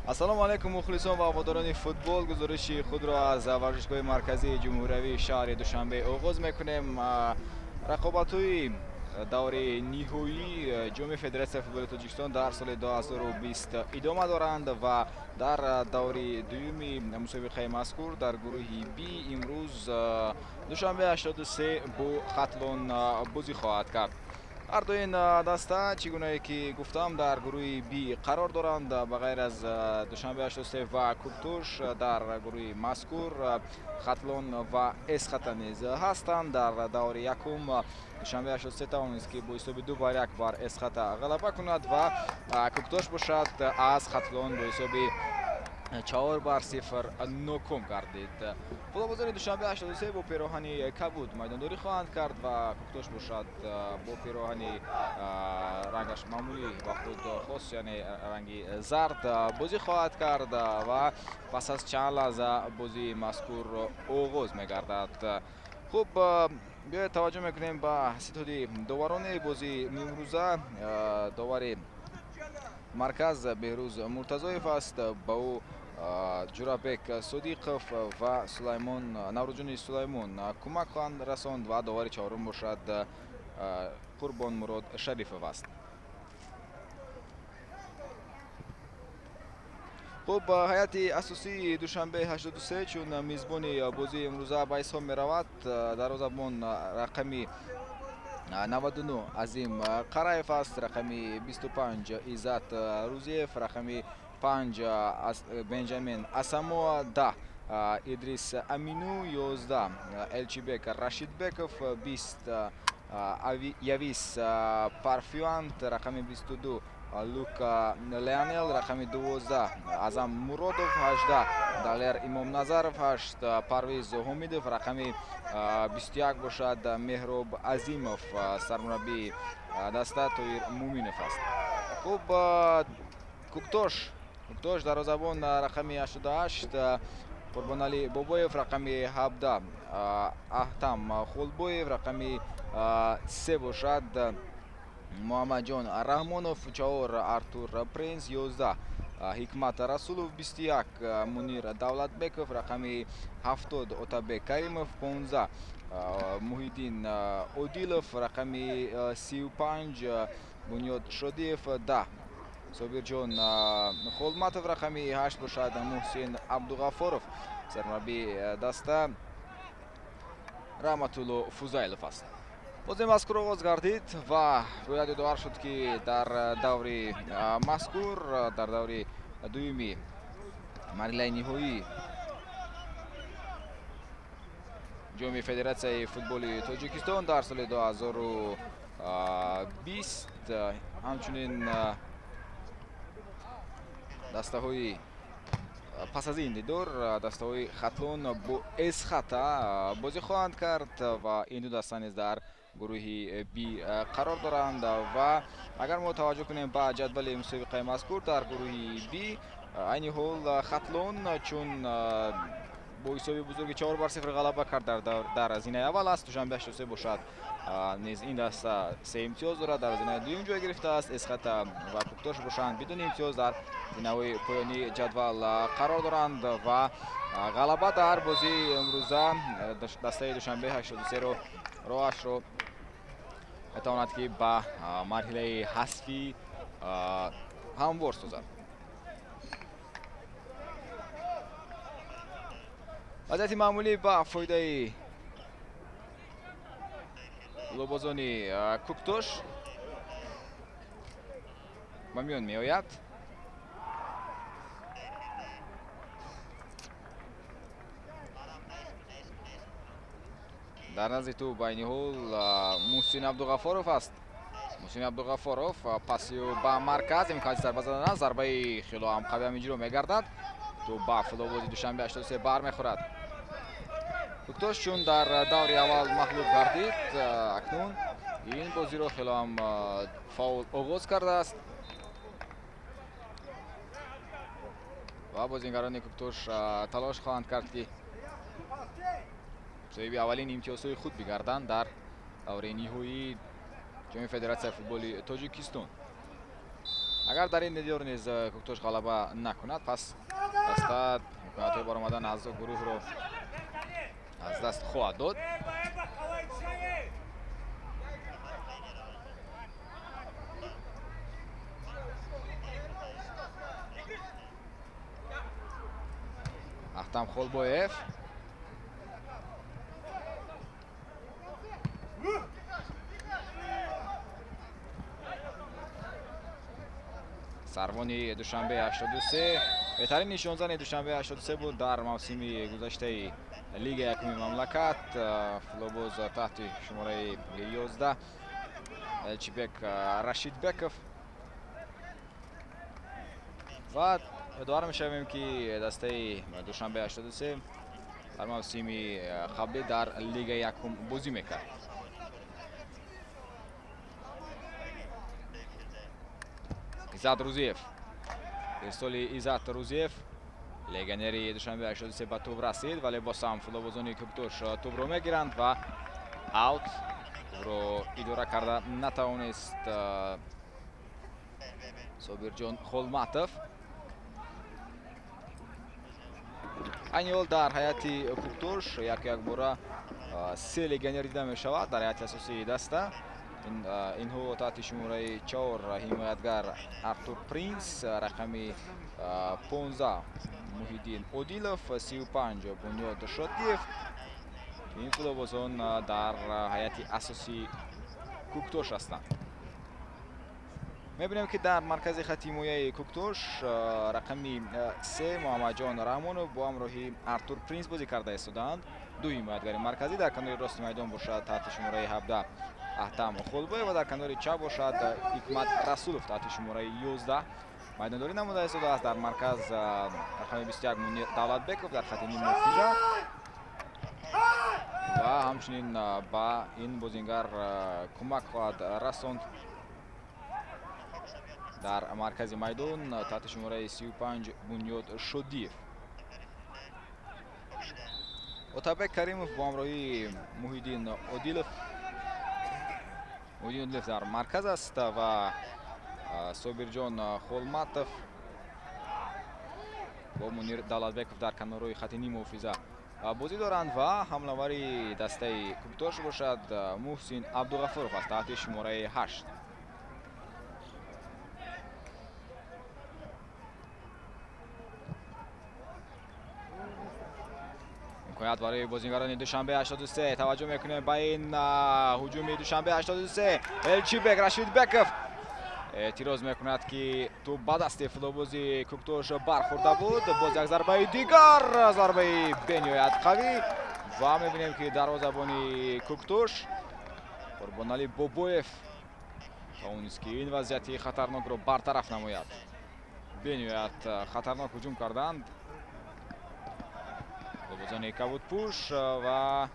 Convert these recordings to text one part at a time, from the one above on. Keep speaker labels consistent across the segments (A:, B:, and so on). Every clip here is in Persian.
A: السلام علیکم مخلصان و هواداران فوتبال. گزارش خود را از ورزشگاه مرکزی جمهوری شهر دوشنبه آغاز میکنیم. رقابت‌های دور نهایی جام فدراسیون فوتبال تاجیکستان در سال 2020 ادامه دارند و در دور دوم مسابقه مذکور در گروه بی امروز دوشنبه 83 با خطلون بازی خواهد کرد. هر دو این دسته چگونه که گفتم در گروه بی قرار دارند به غیر از دوشنبه 83 و کوکتوش در گروه مذکور خطلون و اسخط نیز هستند. در دور یکم دوشنبه 83 توانست که با حساب 2-1 بر اسخط غلبه کند و کوکتوش باشد از خطلون با حساب 4-0 ناکام گردید. فوتبالبازان دوشنبه 83 با پیراهن کبود میدانداری خواهند کرد و کوکتوش باشد با پیراهن رنگش معمولی با خود خاص یعنی رنگی زرد بازی خواهد کرد و پس از چند لحظه بازی مذکور آغاز میگردد. خوب، بیاید توجه میکنیم به ستاد داوران بازی امروزه. داور مرکز بهروز مرتضایف است، با او جورابک صدیقов و سلیمان نوروجان سلیمان کمک خواهند رساند و داور چهارم باشد قربان مراد شریفov است. خب، هیئت اساسی دوشنبه 83 چون میزبان بازی امروزه به حساب میرود. دروازه‌بان رقمی 99 عظیم قرایف است، رقمی 25 عزت روزیف، رقمی 5 بنجامین اسامو، 10 ادریس امینو، 11 الچیبک رشیدبکов، 20 یویس پارفیوانت، رقمی 22 لوکا لیانل، رقمی 12 اعظم مرادov، 18 دالر امام نظرov، 8 پرویز حمیدov، رقمی 21 باشد مهراب عظیمov. سرمربی دسته طاهر مومینov است. خوب، کوکتوش دروازه‌بان رقمی 88 قربان علی بابایف، رقمی 17 احتم خولبویف، رقمی 3 باشد محمد جان رحمانов، 4 артур принц، 11 حکمت رسولов، 21 منیر دولتبеков، رقمی 70 отабек каримов، 15 محیدین عادیلов، رقمی 35 بنیاد شادیف، 10 صابرجان خولمتov، رقمی 8 باشد محسن عبدالغفارov. سرمربی دسته رحمت الله فوزایلov است. بازی مذکور آغاز گردید و باید یادآور شد که در دور مذکور در دور دومی مرحله نهایی جام فدراسیون فوتبال تاجیکستان در سال 2020 همچنین دسته های پس از این دیدار دسته های خطلون با اسخط بازی خواهند کرد و این دو دسته نیز در گروه بی قرار دارند و اگر ما توجه کنیم به جدول مسابقه مذکور در گروه بی، این حال خطلون چون با حساب بزرگ 4-0 غلبه کرد در زینه اول است، دوشنبه 83 باشد نیز این دسته 3 امتیاز دارد، در زینه دوم جای گرفته است. اسخط و کوکتوش باشند بدون امتیاز در زینه پایانی جدول قرار دارند و غلبه در بازی امروزه دسته دوشنبه 83 رو راهش رو بتواند که به مرحله حذفی هموار سازد. وضعیت معمولی به فایده لوبازانی کوکتوش به میان می آید. در نزد تو به این حال محسن عبدالغفارov است. محسن عبدالغفارov پاسیو به مرکز امکان ضربه زدن، ضربه خیلی هم قوی هم اجرا میگردد، تو به فوتبالبازی دوشنبه 83 بر میخورد. کوکتوش چون در دور اول مغلوب گردید، اکنون این بازی رو خیلی هم فاول آغاز کرده است و بازیگران کوکتوش تلاش خواهند کرد که صاحب اولین امتیازهای خود بگردند در دور نهایی جام فدراسیون فوتبال تاجیکستان. اگر در این دیدار نیز کوکتوش غلبه نکند پس دسته امکانات برآمدن از گروه رو از دست خواهد داد. احتم خولبویف سروانی دوشنبه 83 بهترین نشانزن دوشنبه 83 بود در موسم گذشته لیگ یکم مملکت. فلوبوز تحت شماره 11 الچیبک رشید بکف و ادوار میشویم که دسته دوشنبه 83 در موسم قبلی در لیگ یکم بازی میکرد. ایزاد روزیف پستولی ایزاد روزیف لگنری دوشنبه 83 به توپ رسید ولی باز هم فلوبوزانی کوکتوش توپ رو میگیرند و اوت رو اداره کرده نتوانست صابرجان خولماتوف. این حال در حیات کوکتوش یک باره سه لگنر دیده می شود در حیات اساسی دسته. اینها تحت شماره 4 حمایتگر ارتور پرینس، رقمی 15 محیدین اودیلوف، 35 بنیاد شادیف. این فلوبوزان در حیات اساسی کوکتوش هستند. میبینیم که در مرکز خط حمایه کوکتوش رقمی 3 محمد جان رحمانوف با همراهی ارتور پرینس بازی کرده ایستادند. دو حمایتگر مرکزی در کنار راست میدان باشد تحت شماره 17 احتم خولبوی و در کنار چپ باشد حکمت رسولوف تحت شماره 11 میدانداری نموده ایستاده است. در مرکز رقم 21 منیر دولت بکوف در خط نیم مرکزی و همچنین با این بازیگر کمک خواهد رساند در مرکز میدان تحت شماره 35 بنیاد شادیف. اتابک کریموف با همراهی محیدین اودیلوف در مرکز است و صابرجان خولماتوف با منیر دولتبکوف در کنار خط نیم حافظه بازی دارند و حمله‌آوری دسته کوکتوش باشد محسن عبدالغفورов است تحت شماره 8. امکانات برای بازیگران دوشنبه 83 توجه میکنه به این هجوم دوشنبه 83 الچیبک رشید بکف اعتراض میکند که تو به دست فلوبوزی کوکتوش برخورده بود. باز یک ضربه دیگر، ضربه بنیایت قوی و میبینیم که دروازه‌بان کوکتوش قربانعلی بوبویف توانست که این وضعیت خطرناک رو برطرف نماید. بنیایت خطرناک هجوم کردند فلوبوزان کبود پوش و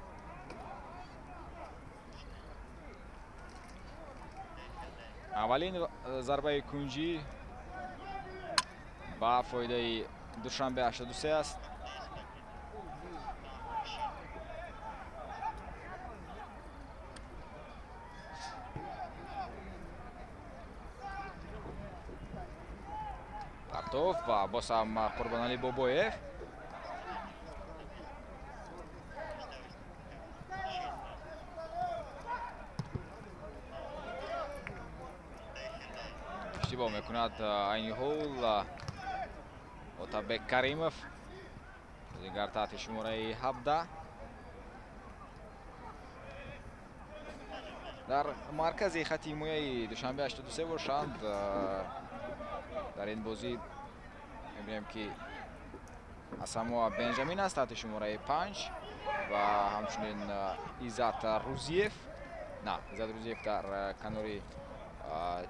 A: اولین ضربه کنجی با فایده دوشنبه 83 است. پرتوف و باز هم قربانعلی بوبویف اشتباه میکند. این هول اتابک کریموف بازیگر تحت شماره 17 در مرکز خط حمایه دوشنبه 83 باشند. در این بازی میبینیم که اسامو بنجامین است تحت شماره 5 و همچنین ایزاد روزیف در کنار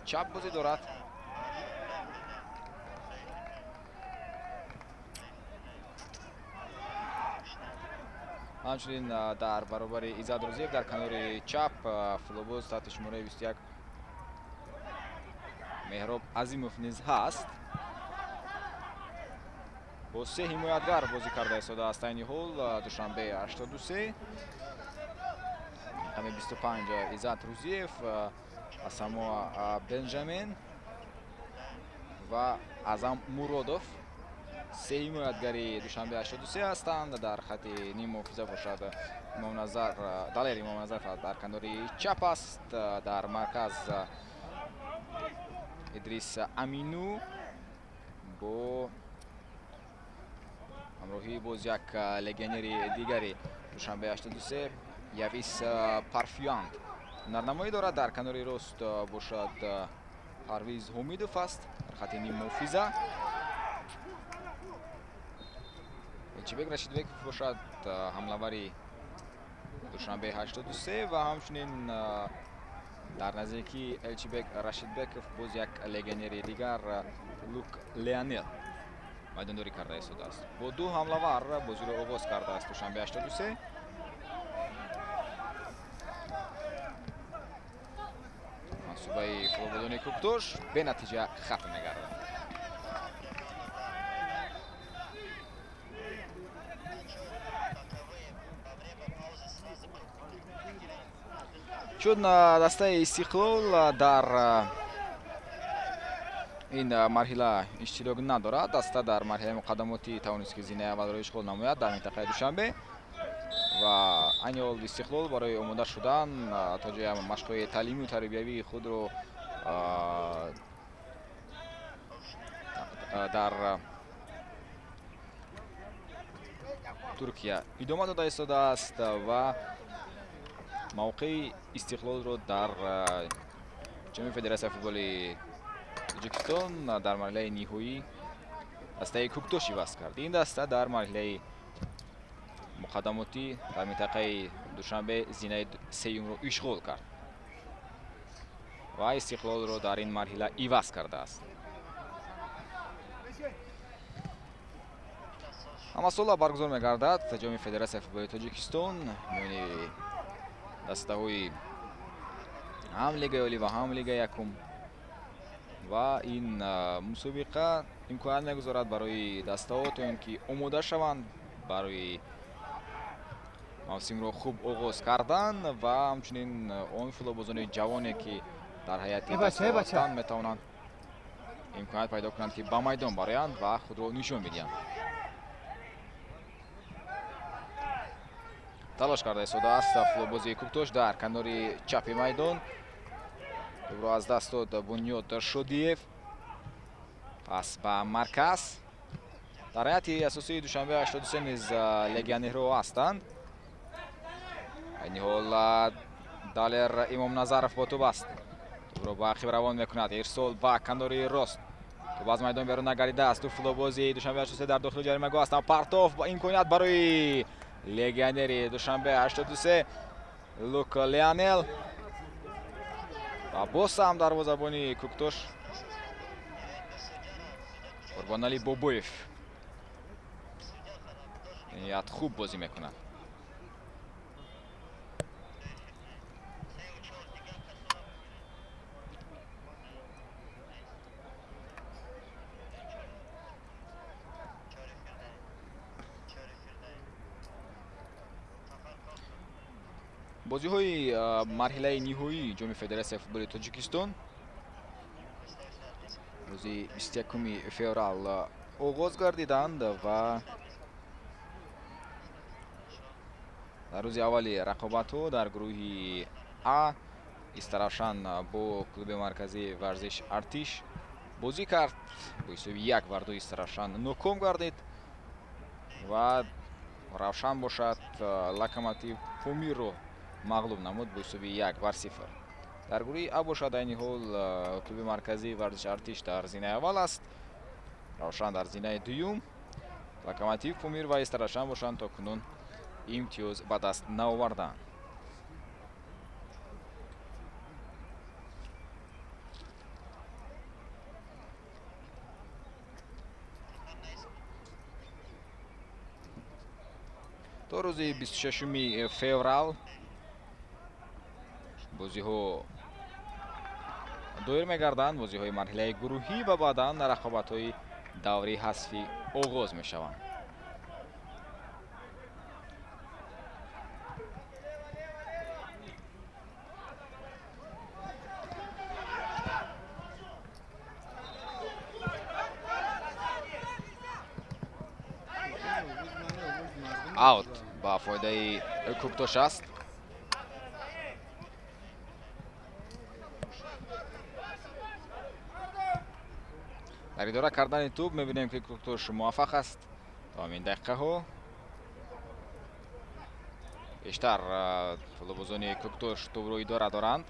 A: چپ بازی دارد. همچنین در برابر ایزاد روزیف در کنار چپ فلوبوز تحت شماره 21 مهراب عظیموف نیز هست. با 3 حمایتگر بازی کرده ایستاده است این هول دوشنبه 83 رقم 25 ایزاد روزیف، اسامو بنجامین و اعظم مرودوف سه حمایتگری دوشنبه 83 هستند. در خط نیم محافظه باشد امام نظر دالر امام نظر در کنار چپ است. در مرکز ادریس امینو با همراهی باز یک لگنری دیگری دوشنبه 83 یویس پارفیاند نرنمایی دارد. در کنار راست باشد پرویز حمیدوف است. در خط نیم محافظه الچیبک رشیدبک باشد حمله‌وری دوشنبه 83 و همچنین در نزدیکی الچیبک رشیدبکов باز یک لگنری دیگر لوک لیانل میدانداری کرده است. با دو حمله‌ور بازی را آغاز کرده است دوشنبه 83. منصوبه فوتبالدان کوکتوش به نتیجه ختم می‌گردد. چون دسته استقلال در این مرحله اشتراک ندارد، دسته در مرحله مقدماتی توانست که زینه اول را اشغال نماید در منطقه دوشنبه و این حال استقلال برای آماده شدن تا جای مشق‌های تعلیمی و تربیوی خود را در ترکیه ادامه داده ایستاده است و موقع استقلال را در جام فدراسیون فوتبال تاجیکستان در مرحله نهایی دسته کوکتوش وصل کرد. این دسته در مرحله مقدماتی در منطقه دوشنبه زینه سوم را اشغال کرد و استقلال را در این مرحله عوض کرده است. اما سال برگزار می‌گردد جام فدراسیون فوتبال تاجیکستان میان دسته‌های هم لیگ عالی و هم لیگ یکم و این مسابقه امکان می‌گذارد برای دسته‌ها تا اینکه آماده شوند برای موسم را خوب آغاز کردن و همچنین آن فوتبالبازان جوانی که در هیئت دسته هستند میتوانند امکانات پیدا کنند که به میدان برآیند و خود را نشان بدهند. تلاش کرده ایستاده است فوتبالباز کوکتوش در کنار چپ میدان. توپ را از دست داد بنیاد شودیف. پس به مرکز در هیئت اساسی دوشنبه 83 نیز لگیونرها هستند. این حال دالر امام نظرов با توپ است. توپ را به عقب روان میکند. ارسال به کنار راست. توپ از میدان بیرون نگریده است. فوتبالباز دوشنبه 83 در داخل جریمه‌گاه است. پرتاف با امکانیت برای لگیونر دوشنبه 83 لوک لیانل و باز هم دروازه‌بان کوکتوش قربانعلی بابویف نیت خوب بازی میکند. بازی‌های مرحله نهایی جام فدراسیون فوتبال تاجیکستان روزی 21 فوریه آغاز گردیدند و در روز اولی رقابت‌ها در گروه ا استراشان با کلوب مرکزی ورزش ارتش بازی کرد. با حساب 1 بر 2 استراشان ناکام گردید و روشن باشد لوکوموتیو پومیر رو مغلوب نمود با حساب 1 بر 0. در گروه ا باشد این حال کلوب مرکزی ورزش ارتش در زینه اول است، روشن در زینه دوم، لوکوموتیو پومیر و استراشان باشند تا کنون امتیاز به دست نآوردند. تا روز 26 فوریه بازی‌ها دایر می‌گردند. بازی‌های مرحله گروهی و بعداً رقابت‌های دوره حذفی آغاز می‌شوند. اوت با فایده کوکتوش است. در اداره کردن توپ میبینیم که کوکتوش موفق است. تا این دقیقه ها بیشتر فلوبوزونی کوکتوش توپ رو اداره دارند.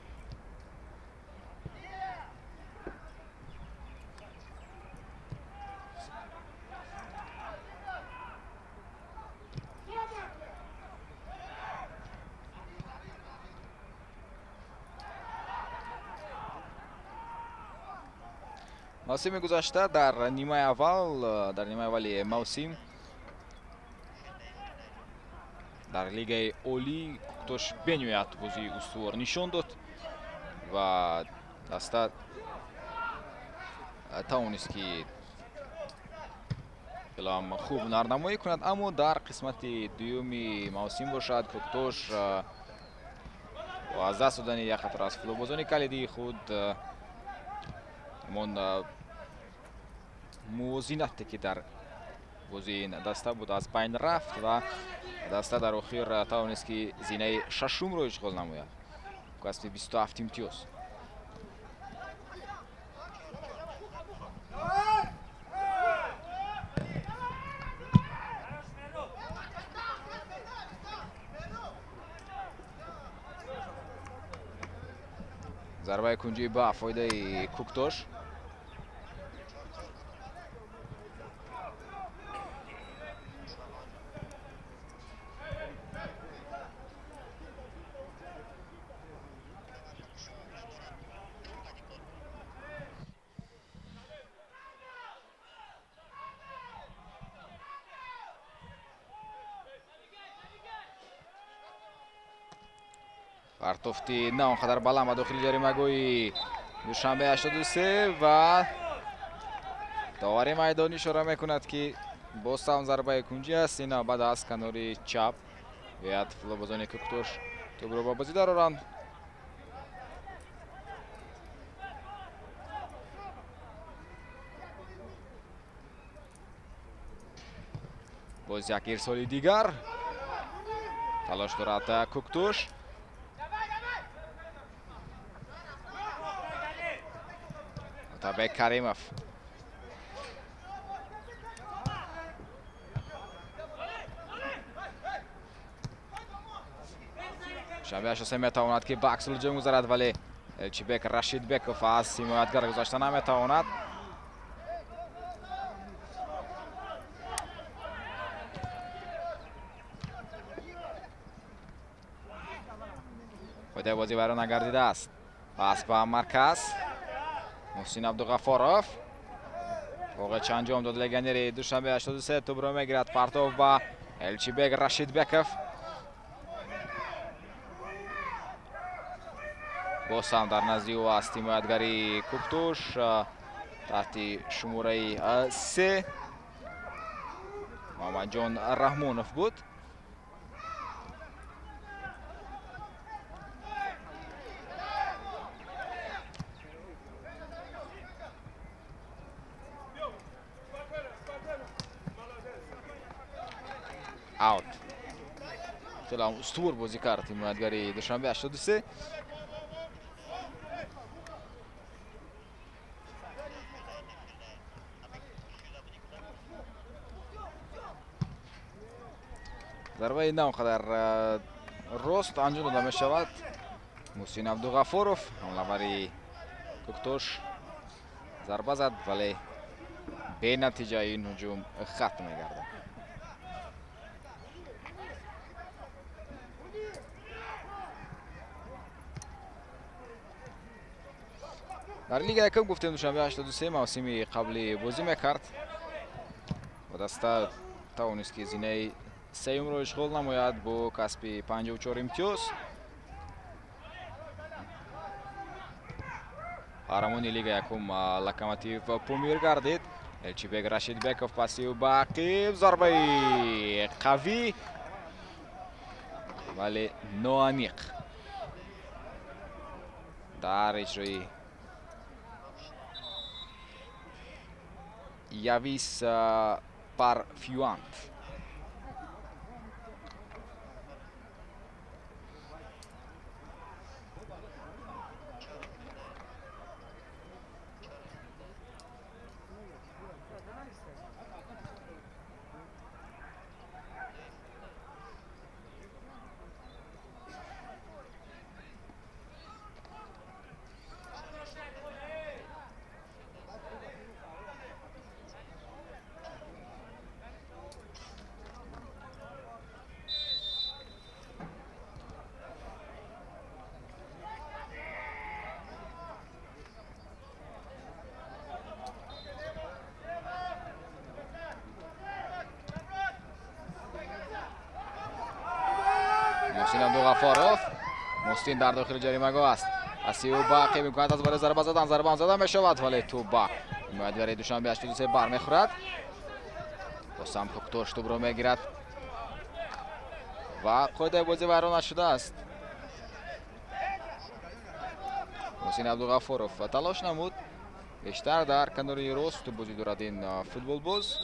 A: موسم گذشته در نیمه اول موسم در لیگ اولی کوکتوش بنویت بازی استوار نشان داد و دسته توانست که کلام خوب نارنمایی کند، اما در قسمت دومی موسم باشد کوکتوش و از دست دادن یک خطر از فلوبازان کلیدی خود من موازنتی که در بازی این دسته بود از بین رفت و دسته در آخر توانست که زینه ششم رو اشغال نماید، کسب 27 امتیاز. ضربه کنجی با فایده کوکتوش. پرتافتی نه اونقدر بلند و داخل جریمه گویی دوشنبه 83 و داوری میدانی اشاره میکند که باز هم ضربه کنجی است. اینا بعد از کناری چپ باید فلوبازان کوکتوش توپ رو با بازی دارند. باز یک ارسال دیگر تلاش دارد کوکتوش. متابع کریموف شنبه 83 میتواند که به عکس الجو گذارد، ولی الچیبک رشید بکوف از حمایتگر گذاشته نمیتواند. خود بازی برای نگردیده است. پس به مرکز محسن عبدالغفارov واقع چند انجام داد لگنری دوشنبه 83 توپ رو میگیرد. پرتاب با الچیبک رشید بکوف. باز هم در نزدی او است حمایتگری کوکتوش تحت شماره 3 محمد جان رحمانوف بود. اوت. خیلی استور بازی کرد حمایتگری دوشنبه 83. ضربه نه اونقدر راست انجام داده می شود. محسن عبدالغفارov حمله‌آور کوکتوش ضربه زد ولی به نتیجه این هجوم ختم می‌گردد. در لیگ یکم گفتیم دوشنبه 83 موسمی قبلی بازی میکرد و دسته توانست که زینه سیوم رو اشغال نماید با کسب 54 امتیاز. قهرمان لیگ یکم لوکوموتیو پومیر گردید. الچیبک رشید بکوف پاسی و باقی ضربه قوی ولی ناعمیق در اجرای یاویس پرفیوانت. عبدالغفارov. محسن در داخل جریمه‌گاه است. اسیوبا قیم می‌کند از برای ضربه زدن. ضربه هم زدن می‌شود ولی توپ میاد برای دوشنبه 83 برمیخورد. بازم کوکتوش توپ رو میگیرد و قاعده بازی ویران شده است. محسن عبدالغفارov تلاش نمود بیشتر در کناری راست بازی دارد این فوتبال باز.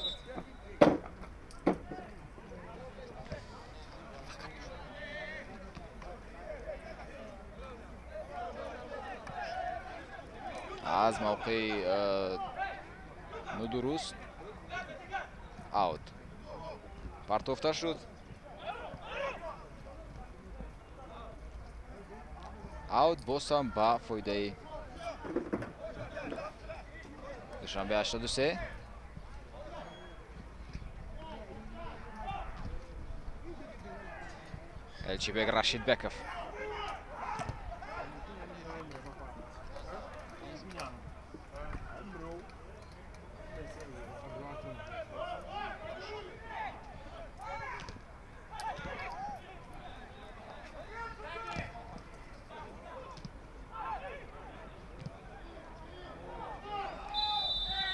A: از موقع ندرست اوت پرتافته شد. اوت بازم با فایده دوشنبه 83. الچیبک رشید بکف.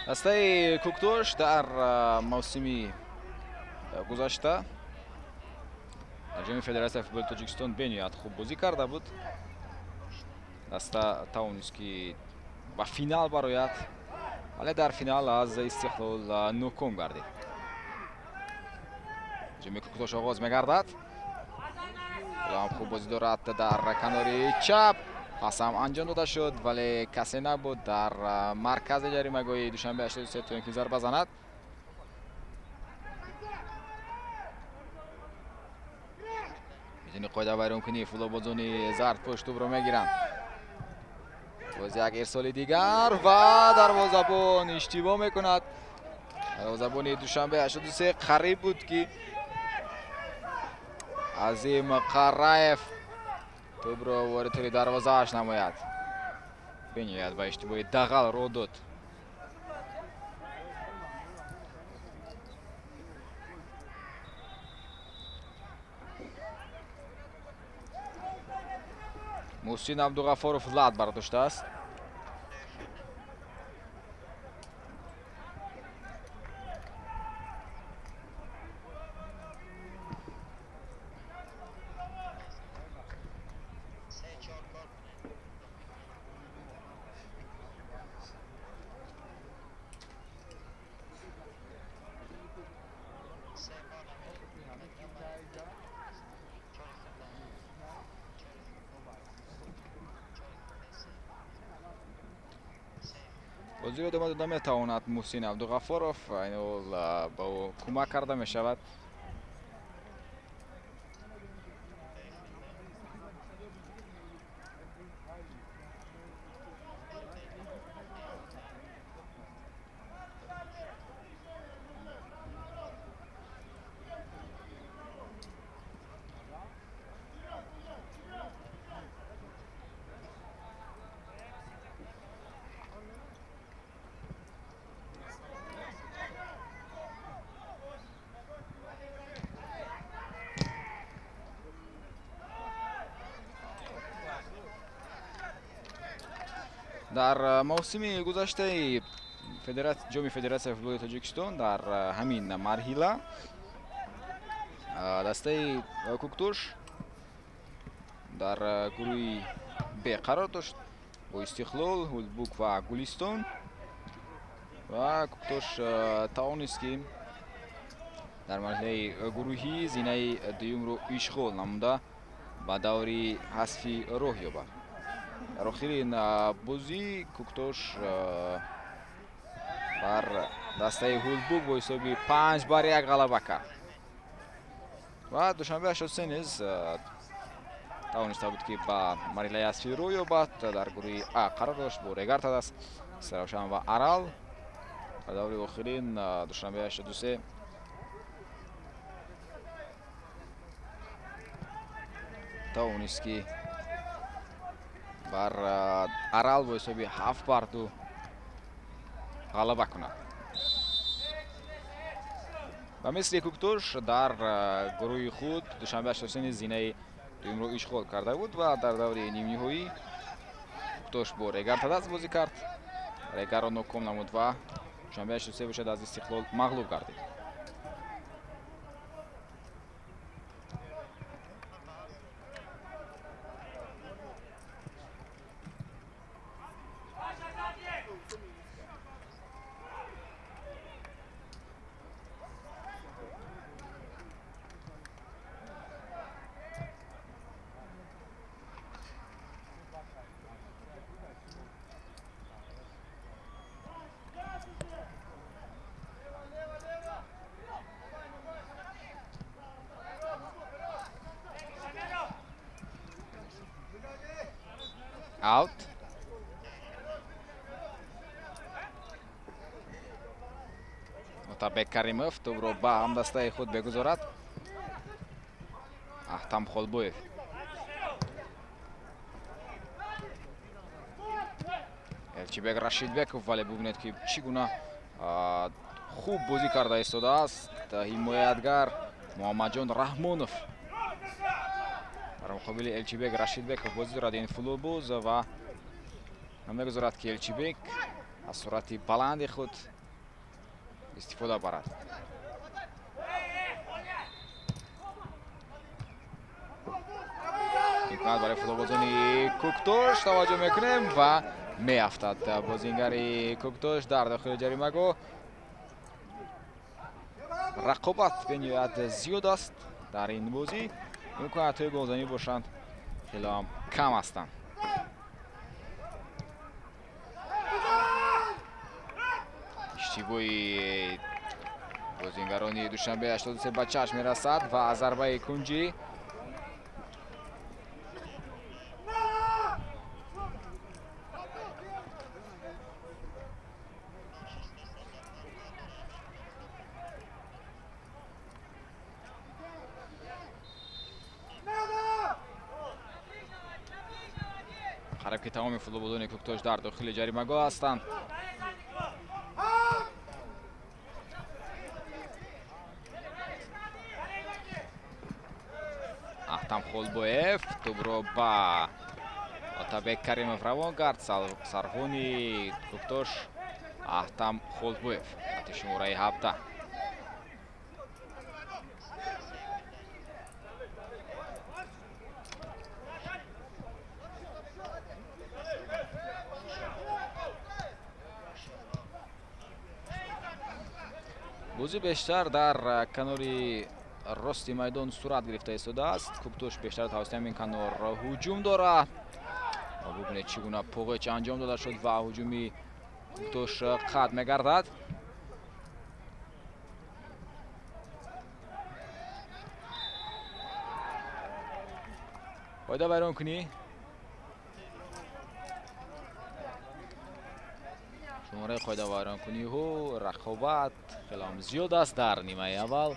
A: دسته کوکتوش در موسمی گذشته در جام فدراسیون فوتبال تاجیکستان بنیاد خوب بازی کرده بود. دسته توانست که به فینال برآید ولی در فینال از استقلال ناکام گردید. جام کوکتوش آغاز می‌گردد. هم خوب بازی دارد در کناری چپ. قسم انجام داده شد ولی کسی نبود در مرکز جریمه‌گاه دوشنبه 83 تا اینکه ضربه بزند. می‌دونی قاعده ویران کنی فوتبالبازان زرد پشت توپ رو میگیرند. باز یک ارسال دیگر و دروازه‌بان اشتباه میکند. دروازه‌بان دوشنبه 83 قریب بود که عظیم قرایف توپ را وارد توی دروازه اش نماید. بنیاد با اشتباه دغل رو داد. محسن عبدالغفارov لعب برداشته است. بازی رو ادامه داده میتواند محسن عبدالغفارov اینو با او کمک کرده میشود. در موسم گذشته جام فدراسیون فوتبال تاجیکستان در همین مرحله دسته کوکتوش در گروه ب قرار داشت با استقلال، هولبوک و گلستان و کوکتوش توانست که در مرحله گروهی زینه دوم رو اشغال نموده به دوری حذفی راه یابد. در آخرین بازی کوکتوش بر دسته هولبوک با حساب 5-1 غلبه کرد و دوشنبه 83 نیز توانسته بود که با مرحله حذفی راه یابد. در گروه ا قرار داشت با ریگارتاداس، سراوشان و ارال. در دوره آخرین دوشنبه 83 توانست که بر ارال با حساب 7-2 غلبه کند. و مثل کوکتوش در گروه خود دوشنبه 83 زینه имро ишғол карда буд ва дар давраи нимниҳоӣ Куктош бо Регар тадаст бозӣ кард. Регарро ноком намуд ва Душанбе 83 бошад аз Истиқлол мағлуб гардид. Out. Отарбек Каримов тӯбро ба ҳамдастаи худ бегузорад. Аҳтам Холбоев. Элчибек Рашидбеков вале бубинед ки чӣ гуна хуб бозӣ карда истодааст. Ҳимоятгар Муҳаммадҷон Раҳмонов дар муқобили Элчибек Рашидбеков бозӣ дорад ин футболбоз ва намегузорад ки Элчибек аз суръати баланди худ истифода барад. имконият барои футболбозони Куктош таваҷҷӯҳ мекунем ва меафтад бозингари Куктош дар дохили ҷаримагоҳ. рақобат бениҳоят зиёд аст дар ин бозӣ. имкониятҳои голзанӣ бошанд хеле ҳам кам ҳастанд. иштибоҳи бозингарони Душанбе 83 ба чашм мерасад ва аз зарбаи кунҷӣ қариб ки тамоми футболбозони Куктош дар дохили ҷаримагоҳ ҳастанд. Аҳтам Холбоев тӯбро ба Отарбек Каримов равон кард. Сарвони Куктош Аҳтам Холбоев хати шумораи 17. бозӣ бештар дар канори рости майдон сурат гирифта истодааст. Куктош бештар тавассути ҳамин канор ҳуҷум дорад. бубинед чӣ гуна поғеч анҷом дода шуд ва ҳуҷуми Куктош қатъ мегардад. қоида вайронкунӣ. шумораи қоида вайронкуниҳо рақобат хеле ҳам зиёд аст дар нимаи аввал.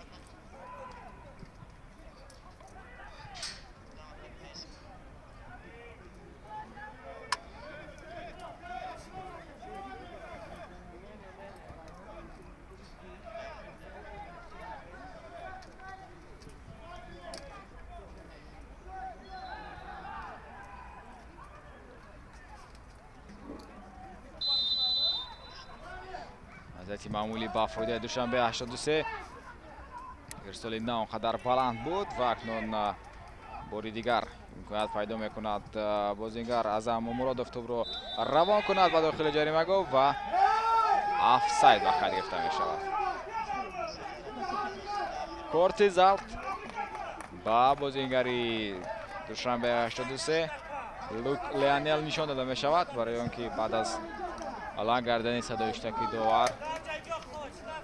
A: вазъияти маъмулӣ ба фоидаи Душанбе 83. ирсоли на он қадар баланд буд ва акнун бори дигар имконият пайдо мекунад бозингар Азам Муродов тӯбро равон кунад ба дохили ҷаримагоҳ ва офсайд ба хат гирифта мешавад. корти залт ба бозингари Душанбе 83. Леонел нишон дода мешавад барои он ки баъд аз алан гардани садоиштаки довар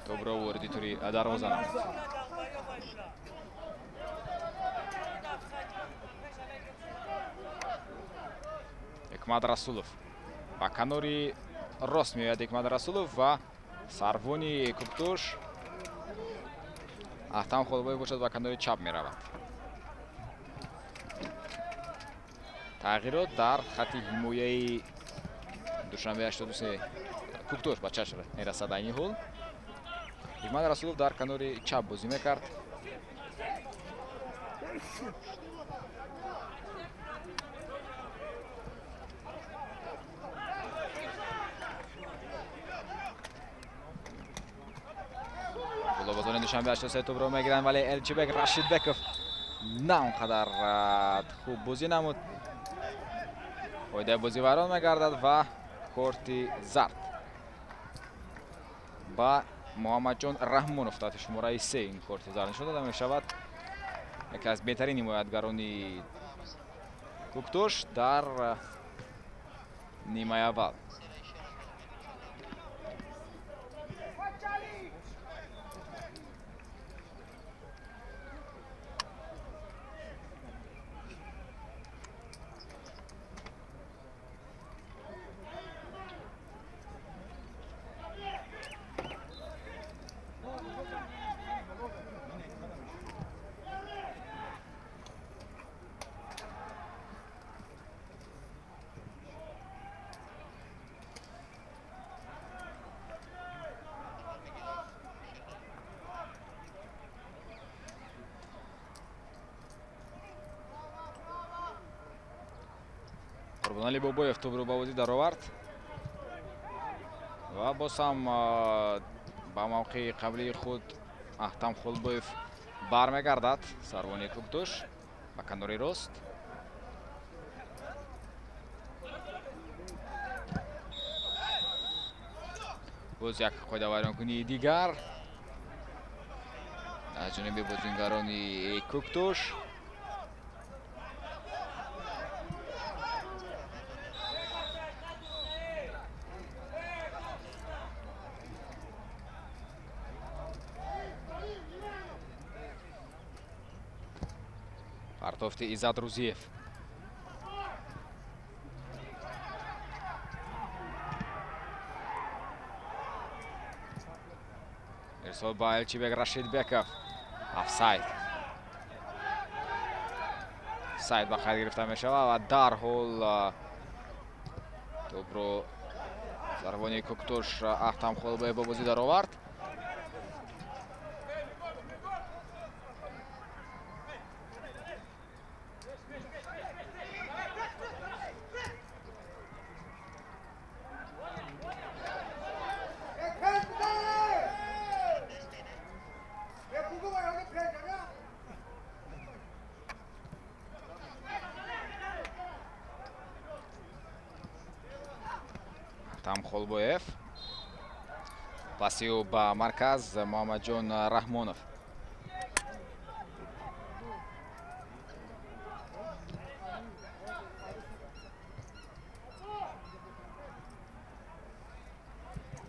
A: тӯбро ворди тури дарвоза намуд. ҳикмат расулов ба канори рост меояд. ҳикмат расулов ва сарвони Куктош Аҳтам Холбоев бошад ба канори чап меравад. тағйирот дар хати ҳимояи Душанбе 83 Куктош ба чашм мерасад. айни ҳол ҳикмат расулов дар канори чап бозӣ мекард. گل‌بازان دوشنبه 83 توپ رو میگیرن ولی الچیبک رشید بکوف نه اونقدر خوب بازی نمود. پایده بازی ویران میگردد و کارت زرد با محمد جان رحمانوف تحت شماره 3 این کارت زرد شده داده میشود. یکی از بهترین حمایتگران کوکتوش در نیمه اول. قربانعلی بابایف توپ رو با بازی در آورد و باز هم با موقع قبلی خود احتم خلبایف برمیگردد. سروانی کوکتوش با کناری راست باز یک قاعده ویرانکنی دیگر از جانب بازیگران کوکتوش. پرتافت ایزد روزیف ارسال با الچیبک رشید بکوف افساید ساید با خیر گرفته می شود و در حال توپ رو سروانی کوکتوش احتم خلبایف با بازی در آورد. احتم خلبایف پاسی او با مرکز محمد جان رحمانوف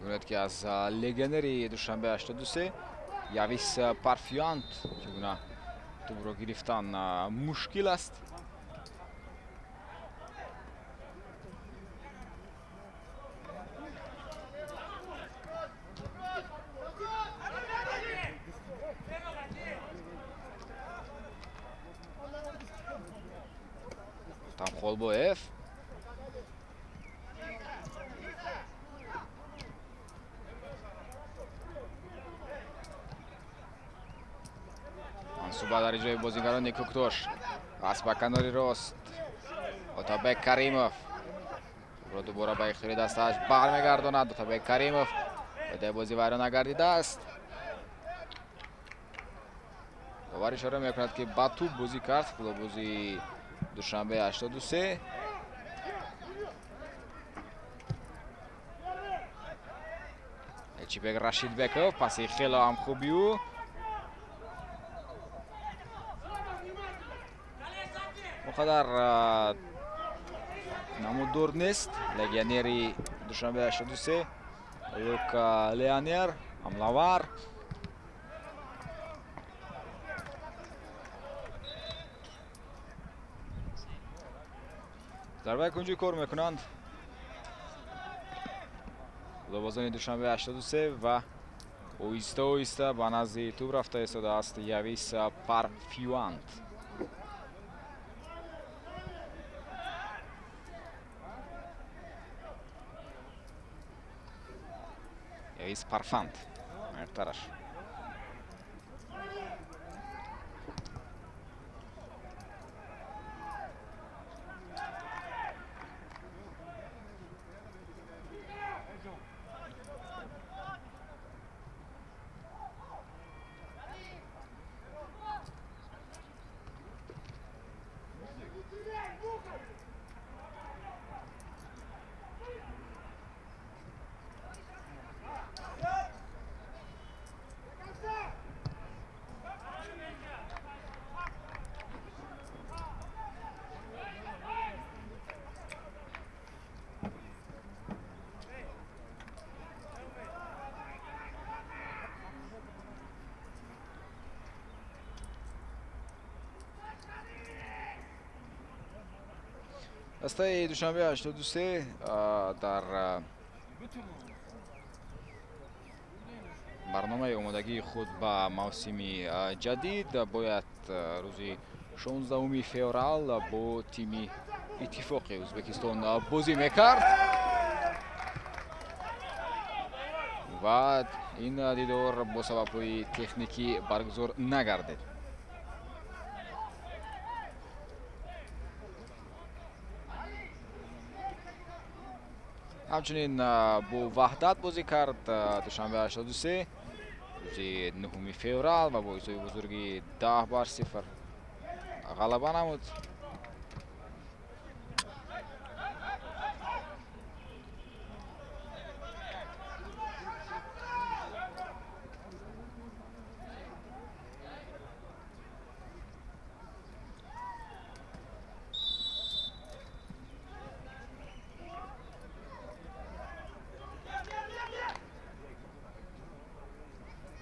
A: گوید که از لگنری دوشنبه 83 یاویس پارفیانت چگونه توپ رو گرفتن مشکل است. احتم خلبایف منصوبه در اجرای بازیگران کوکتوش پس به کناری راست اتابک کریموف رو دوباره به اخیر دستش برمیگرداند. اتابک کریموف به بازی ویران گردیده است. داور اشاره میکند که با توپ بازی کرد بازی دوشنبه 83. الچیبک رشید بکوف پسی خیلی هم خوبی او مقدر نمودور نیست. لگیانری دوشنبه 83 لوکا لیانر حمله‌ور ضربه کنجی کار میکنند گل‌بازان دوشنبه 83 و اویسته با نزد توپ رفته ایستاده است یاویس پارفیانت. یاویس پارفانت مرترش هسته دوشنبه 83 در برنامه آمادگی خود به موسم جدید باید روزی 16 فوریه با تیم اتفاق ازبکستان بازی میکرد و این دیدار با سبب‌های تکنیکی برگزار نگردید. همچنین با وحدت بازی کرد دوشنبه 83 روزی 9 فوریه و با ایزای بزرگی 10-0 غلبه نمود.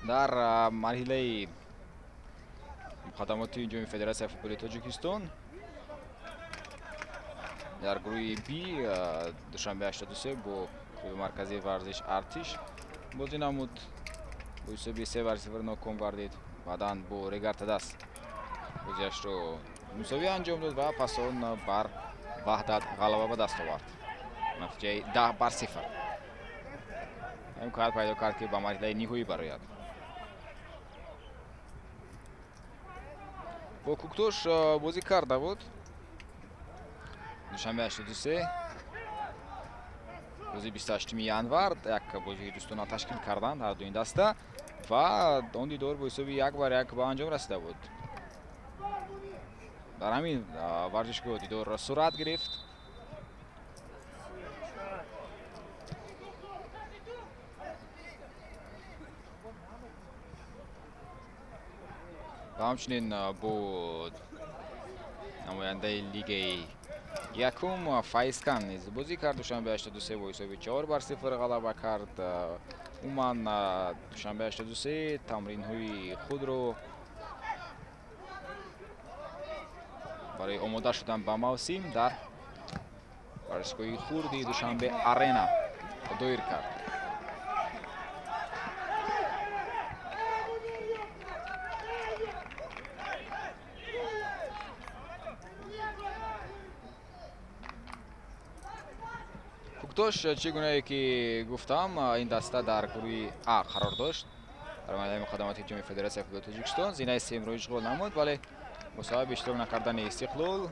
A: در مرحله خدمات جام فدراسیون فوتبال تاجیکستان در گروه بی دوشنبه 83 با کلوب مرکزی ورزش ارتش بازی نمود با حساب 3-0 ناکام گردید. بعداً با رگارت دست بازیش رو مساوی انجام داد و پس آن بر وحدت غلبه به دست آورد. نتیجه 10-0 امکان پیدا کرد که به مرحله نهایی برآید. با کوکتوش بازی کرده بود دوشنبه 83 روزی 28 январ یک بازی دوستانه تشکیل کردند هر دو این دسته و آن دیدار با حساب 1-1 به انجام رسیده بود. در همین ورزشگاه دیدار صورت گرفت. و همچنین با نماینده لیگ یکم فایزکن نیز بازی کرد. دوشنبه 83 با حساب 4-0 غلبه کرد. عموما دوشنبه 83 تمرین های خود رو برای آماده شدن به موسم در ورزشگاه خردی دوشنبه آرینا دایر کرد. کوکتوش چگونه که گفتم این دسته در گروه A قرار داشت. در مرحله مقدماتی جام فدراسیون فوتبال تاجیکستان زینه سیم رو اشغال نمود ولی مسابقه اشتراک نکردن استقلال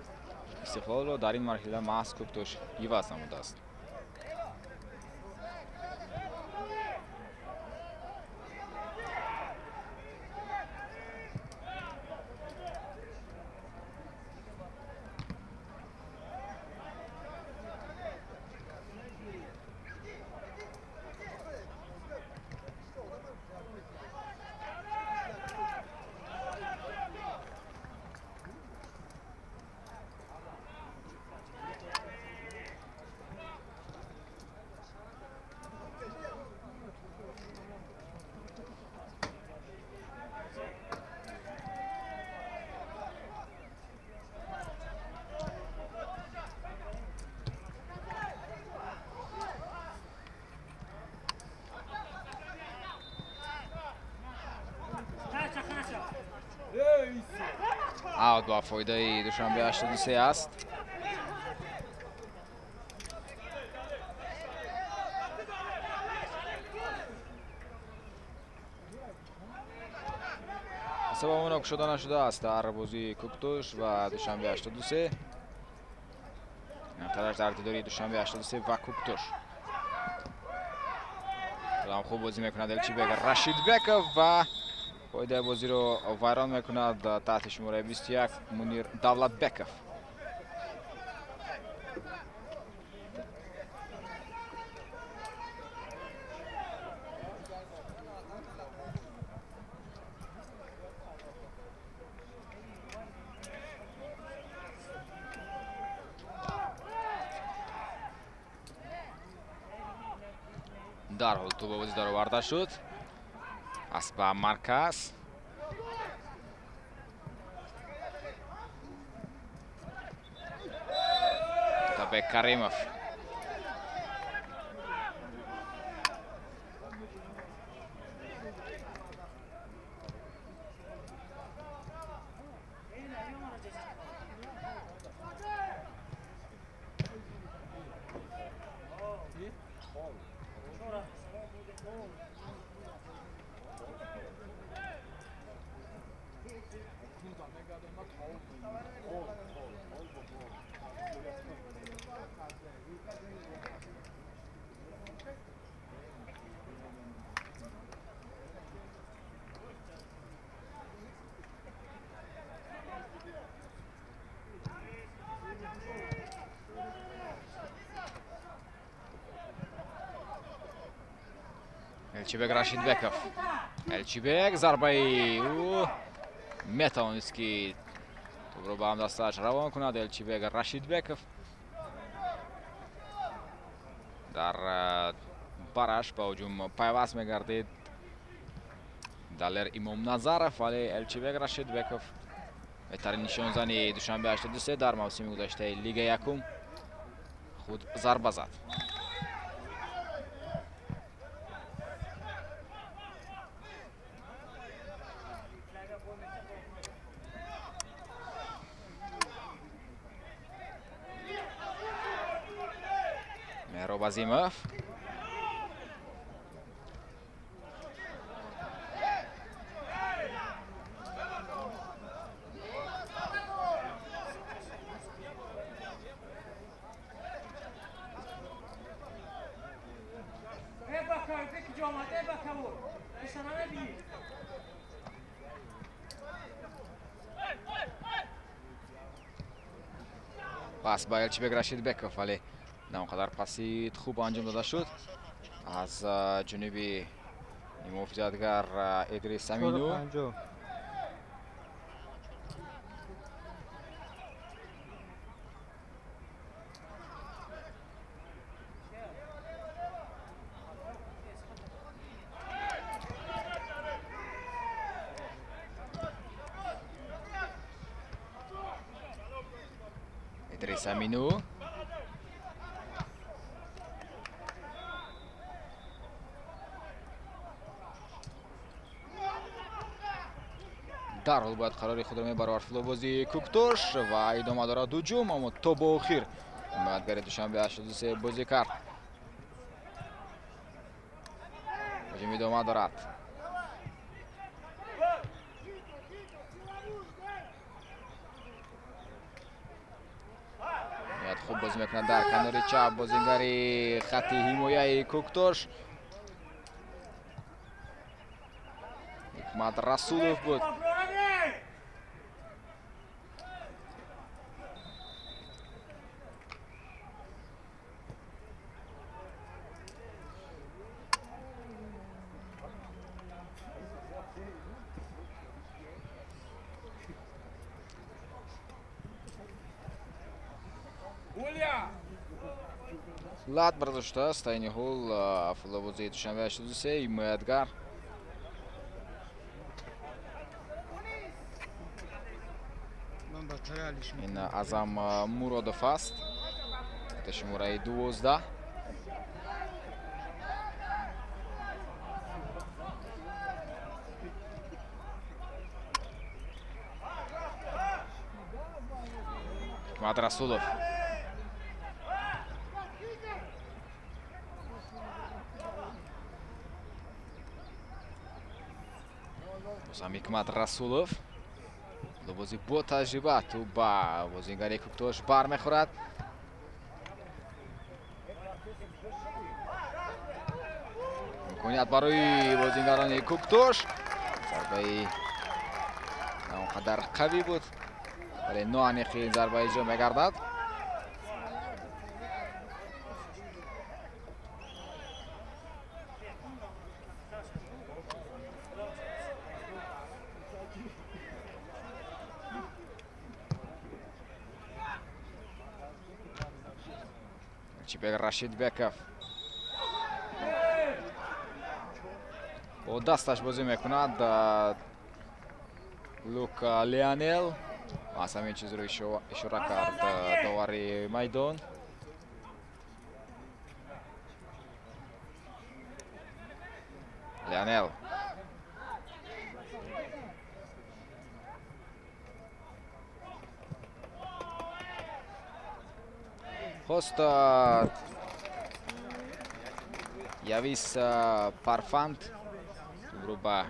A: را در این مرحله محض کوکتوش عوض نموده است. اوت با فایده دوشنبه 83 است. حساب اون شده نشده است در بازی کوکتوش و دوشنبه 83 تلاش در دیداری دوشنبه 83 و کوکتوش. هم خوب بازی میکند الچی بگ رشید بک و پایده بازی رو ویران میکند تحت شماره 21 منیر دولت بکف. در حال تو بازی داره وارد شد از به مرکز Zorbek Karimov. Elchibek Rashidbekov. Elchibek зарбаи метавонист ки тӯбро ба ҳамдастааш равон кунад. Elchibek Rashidbekov дар бараш ба ҳуҷум пайваст мегардид Далер Имомназаров, вале Elchibek Rashidbekov беҳтарин нишонзани душанбе 83 дар мавсими гузаштаи Лига Якум худ зарба зад. Мехроб Азимов. پاس با Elchibek Rashidbekov، ولی نه اونقدر پاسی خوب انجام داده شد از جانب محافظتگر ادریس امینو. ادریس امینو در حال باید قرار خود را میبرد فلوبازی کوکتوش و ادامه دارد هجوم، اما تا به آخر حمایتگر دوشنبه 83 بازی کرد. هجوم ادامه دارد. میاد خوب بازی میکنه در کنار چپ بازیگری خط حمایه کوکتوش. حکمت رسولوف بود. лад бардошта аст айни ҳол фулобозии душанбе 83 ҳимоятгар ин Азам Муродов аст ба шумораи 12. Hikmat Rasulov. Бозам Hikmat Rasulov. Бозӣ бо таҷриба ту ба бозигари Куктош бармехӯрад. имконият барои бозигарони Куктош. зарбаи на он қадар қавӣ буд, вале ноаниқи зарба иҷро мегардад. Elchibek Rashidbekov бо дасташ бозӣ мекунад. Лука Леонел аз ҳамин чизро ишора кард довари майдон. لیانل خواست یویس پرفند رو به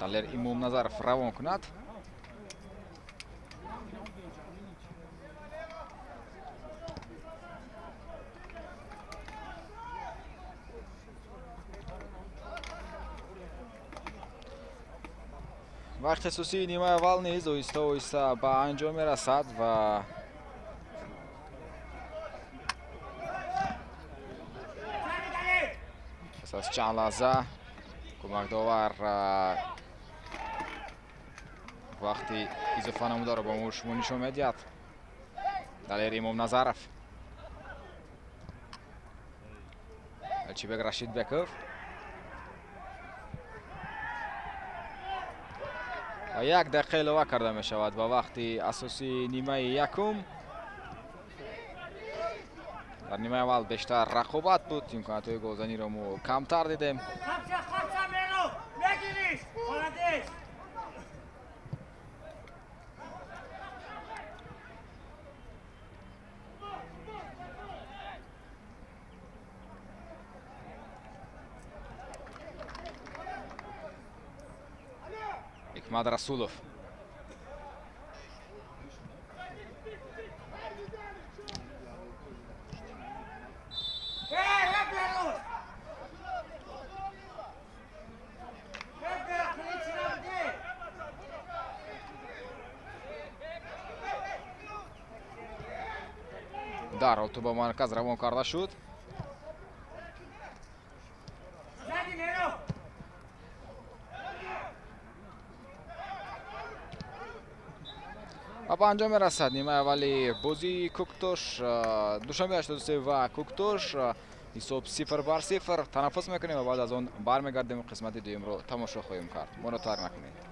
A: دلر امام نظرов روان کند. وقت خصوصی نیمه اول نیز آهسته آهسته به انجام میرسد و پس از چند لحظه کمک داور وقتی اضافه نموده را به شما نشان میدهد. دلیر امام نظرов الچیبک رشید بکوف و 1 دقیقه اضافه کرده می شود به وقت اساسی نیمه یکم. در نیمه اول بیشتر رقابت بود، امکانات های گلزنی را ما کمتر دیدیم. حکمت رسولوف дарҳол ту ба марказ равон карда шуд. و به انجام میرسد نیمه اولی بازی کوکتوش دوشنبه 83 و کوکتوش حساب 0-0 تنفس میکنیم و بعد از آن برمیگردیم قسمت دوم رو تماشا خواهیم کرد. ما رو ترک نکنید.